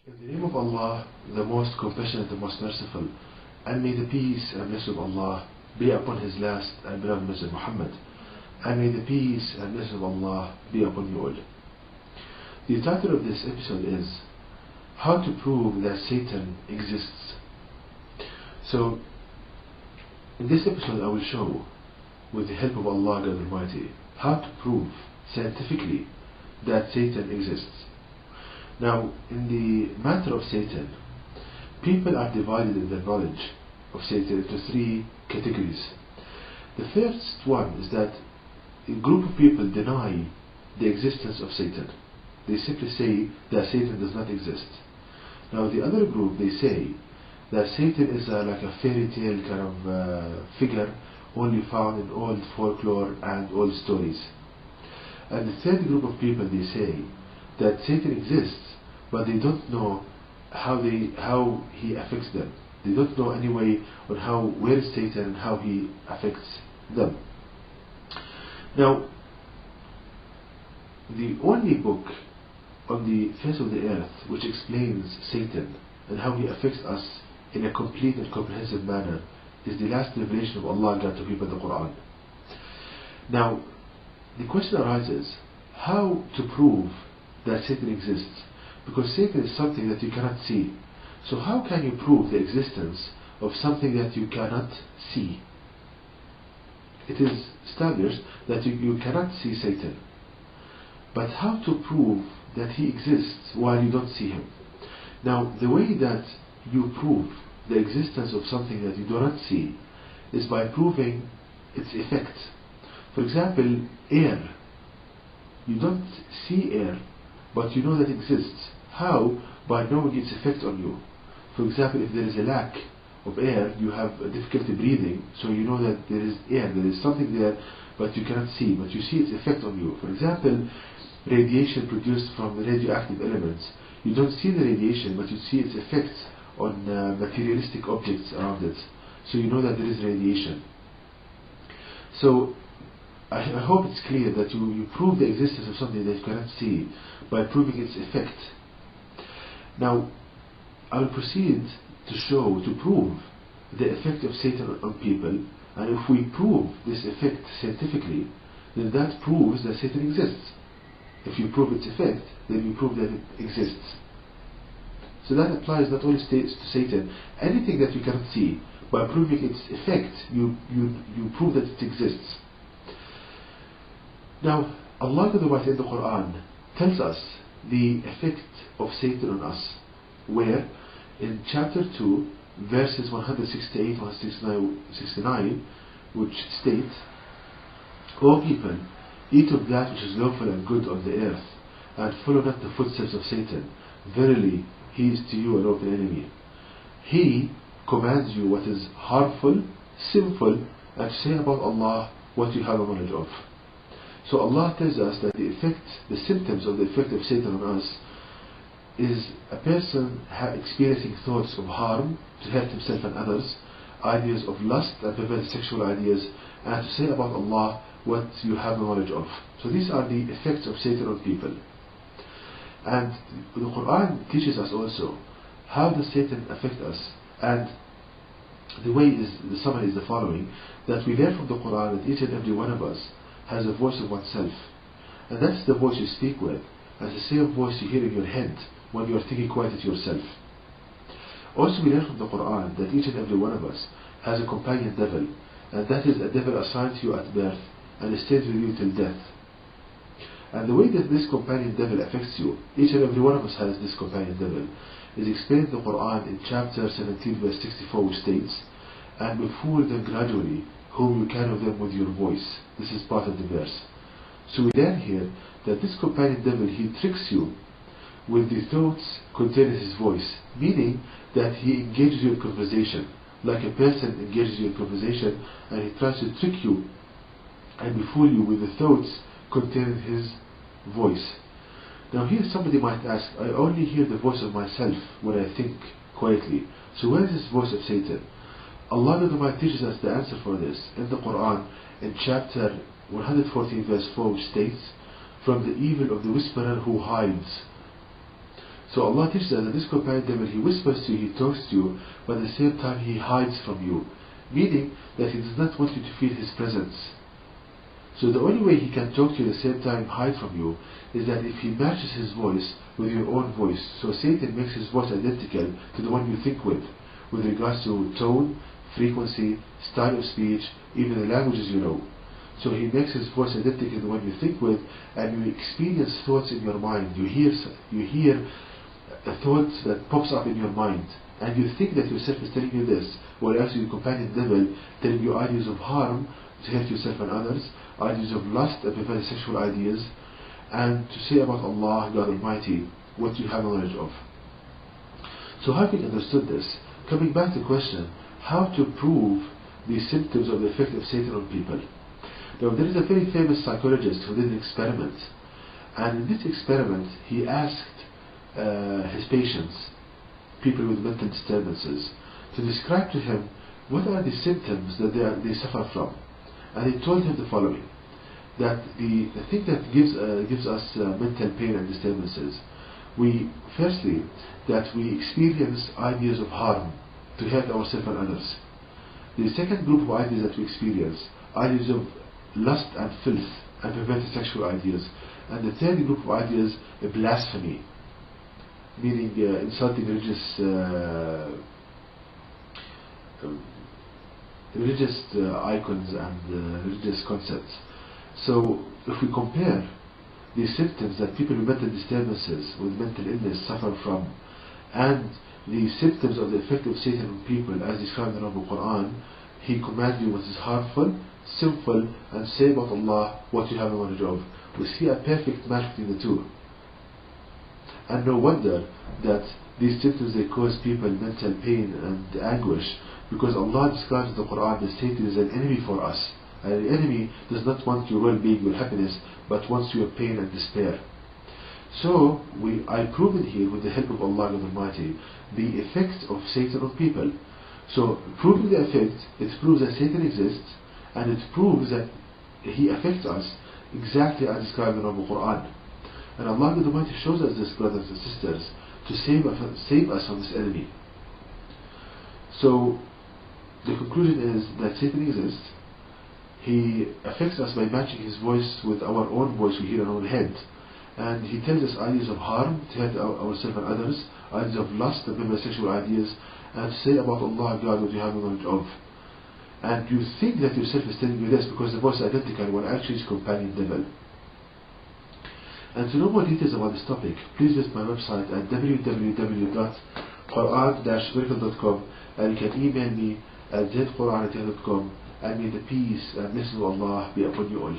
In the name of Allah, the most compassionate, the most merciful, and may the peace and blessing of Allah be upon His last and beloved Messenger Muhammad, and may the peace and blessing of Allah be upon you all. The title of this episode is How to Prove that Satan Exists. So, in this episode I will show, with the help of Allah God Almighty, how to prove scientifically that Satan exists. Now, in the matter of Satan, people are divided in their knowledge of Satan into three categories. The first one is that a group of people deny the existence of Satan. They simply say that Satan does not exist. Now, the other group, they say that Satan is like a fairy tale kind of figure only found in old folklore and old stories. And the third group of people, they say that Satan exists, but they don't know how he affects them. They don't know any way on where is Satan and how he affects them. Now, the only book on the face of the earth which explains Satan and how he affects us in a complete and comprehensive manner is the last revelation of Allah God to people, the Quran. Now, the question arises, how to prove that Satan exists? Because Satan is something that you cannot see. So how can you prove the existence of something that you cannot see? It is established that you cannot see Satan. But how to prove that he exists while you don't see him? Now, the way that you prove the existence of something that you do not see is by proving its effect. For example, air. You don't see air, but you know that it exists. How? By knowing its effect on you. For example, if there is a lack of air, you have a difficulty breathing, so you know that there is air, there is something there, but you cannot see, but you see its effect on you. For example, radiation produced from the radioactive elements. You don't see the radiation, but you see its effects on materialistic objects around it. So you know that there is radiation. So I hope it's clear that you prove the existence of something that you cannot see by proving its effect. Now, I will proceed to prove the effect of Satan on people, and if we prove this effect scientifically, then that proves that Satan exists. If you prove its effect, then you prove that it exists. So that applies not only to Satan, anything that you cannot see, by proving its effect, you prove that it exists. Now, Allah in the Quran tells us the effect of Satan on us, where in chapter 2, verses 168 169, which state, O people, eat of that which is lawful and good on the earth, and follow not the footsteps of Satan. Verily, he is to you an open enemy. He commands you what is harmful, sinful, and to say about Allah what you have no knowledge of. So Allah tells us that the symptoms of the effect of Satan on us is a person experiencing thoughts of harm to hurt himself and others, ideas of lust and perverted sexual ideas, and to say about Allah what you have no knowledge of. So these are the effects of Satan on people. And the Quran teaches us also how does Satan affect us, and the summary is the following, that we learn from the Quran that each and every one of us has a voice of oneself, and that's the voice you speak with, as the same voice you hear in your head when you are thinking quietly to yourself. Also, we learn from the Quran that each and every one of us has a companion devil, and that is a devil assigned to you at birth and stays with you till death. And the way that this companion devil affects you, each and every one of us has this companion devil, is explained in the Quran in chapter 17 verse 64, which states, and will fool them gradually, whom you can of them with your voice. This is part of the verse. So we learn here that this companion devil, he tricks you with the thoughts contained in his voice, meaning that he engages you in conversation, like a person engages you in conversation, and he tries to trick you and befool you with the thoughts contained in his voice. Now here somebody might ask, I only hear the voice of myself when I think quietly. So where is this voice of Satan? Allah teaches us the answer for this in the Quran in chapter 114 verse 4, which states, from the evil of the whisperer who hides. So Allah teaches us that this companion devil, he whispers to you, he talks to you, but at the same time he hides from you. Meaning that he does not want you to feel his presence. So the only way he can talk to you at the same time hide from you is that if he matches his voice with your own voice. So Satan makes his voice identical to the one you think with regards to tone, frequency, style of speech, even the languages you know. So he makes his voice identical to the one you think with, and you experience thoughts in your mind. You hear a thought that pops up in your mind, and you think that yourself is telling you this, while actually your companion devil telling you ideas of harm to hurt yourself and others, ideas of lust and perverted sexual ideas, and to say about Allah, God Almighty, what you have knowledge of. So having understood this, coming back to the question, how to prove the symptoms of the effect of Satan on people. Now there is a very famous psychologist who did an experiment, and in this experiment he asked his patients, people with mental disturbances, to describe to him what are the symptoms that they suffer from. And he told him the following, that the thing that gives us mental pain and disturbances, firstly, that we experience ideas of harm to hurt ourselves and others. The second group of ideas that we experience, ideas of lust and filth and perverted sexual ideas. And the third group of ideas, blasphemy, meaning insulting religious icons and religious concepts. So if we compare the symptoms that people with mental disturbances, with mental illness suffer from, and the symptoms of the effect of Satan on people as described in the Quran, he commands you what is harmful, sinful, and say about Allah what you have knowledge of. We see a perfect match between the two. And no wonder that these symptoms, they cause people mental pain and anguish, because Allah describes in the Quran that Satan is an enemy for us. And an enemy does not want your well-being, your happiness, but wants your pain and despair. So I prove it here with the help of Allah the Almighty, the effect of Satan on people. So proving the effect, it proves that Satan exists, and it proves that he affects us exactly as described in the Quran. And Allah the Almighty shows us this, brothers and sisters, to save us from this enemy. So the conclusion is that Satan exists. He affects us by matching his voice with our own voice we hear in our own head. And he tells us ideas of harm to hurt ourselves and others, ideas of lust and perverted sexual ideas, and to say about Allah, God, what you have knowledge of. And you think that yourself is telling you this because the voice is identical, when actually it's companion devil. And to know more details about this topic, please visit my website at www.quran-miracle.com, and you can email me at zquran@yahoo.com, and may the peace and blessings of Allah be upon you all.